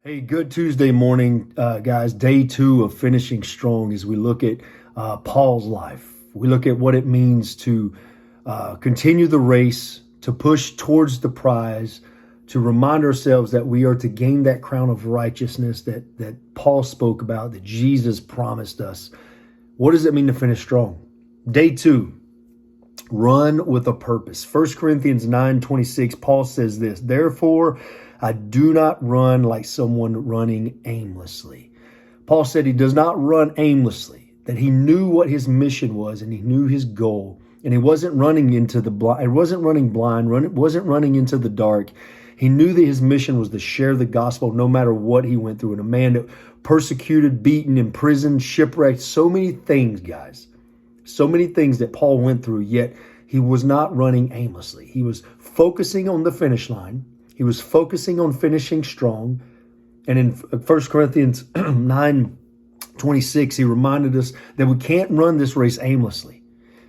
Hey, good Tuesday morning, guys. Day two of finishing strong as we look at Paul's life. We look at what it means to continue the race, to push towards the prize, to remind ourselves that we are to gain that crown of righteousness that Paul spoke about, that Jesus promised us. What does it mean to finish strong? Day two, run with a purpose. 1 Corinthians 9:26, Paul says this, therefore, I do not run like someone running aimlessly. Paul said he does not run aimlessly, that he knew what his mission was and he knew his goal. And he wasn't running into the blind, he wasn't running blind, wasn't running into the dark. He knew that his mission was to share the gospel no matter what he went through. And a man that persecuted, beaten, imprisoned, shipwrecked, so many things, guys. So many things that Paul went through, yet he was not running aimlessly. He was focusing on the finish line. He was focusing on finishing strong. And in 1 Corinthians 9:26, he reminded us that we can't run this race aimlessly.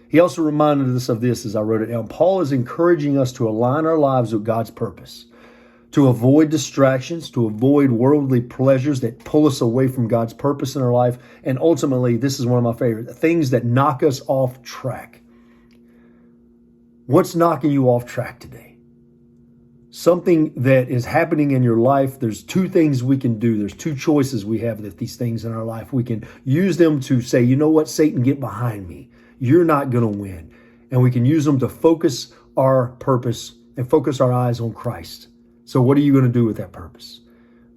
He also reminded us of this as I wrote it down. Paul is encouraging us to align our lives with God's purpose, to avoid distractions, to avoid worldly pleasures that pull us away from God's purpose in our life. And ultimately, this is one of my favorite things that knock us off track. What's knocking you off track today? Something that is happening in your life. There's two things we can do. There's two choices we have with these things in our life. We can use them to say, you know what, Satan, get behind me. You're not going to win. And we can use them to focus our purpose and focus our eyes on Christ. So what are you going to do with that purpose?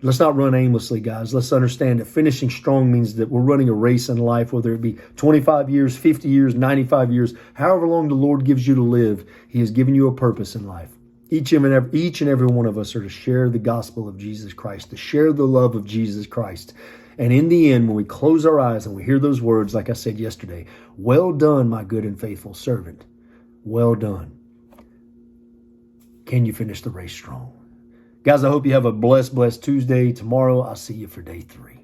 Let's not run aimlessly, guys. Let's understand that finishing strong means that we're running a race in life, whether it be 25 years, 50 years, 95 years, however long the Lord gives you to live, He has given you a purpose in life. Each and every one of us are to share the gospel of Jesus Christ, to share the love of Jesus Christ. And in the end, when we close our eyes and we hear those words, like I said yesterday, well done, my good and faithful servant. Well done. Can you finish the race strong? Guys, I hope you have a blessed Tuesday. Tomorrow, I'll see you for day 3.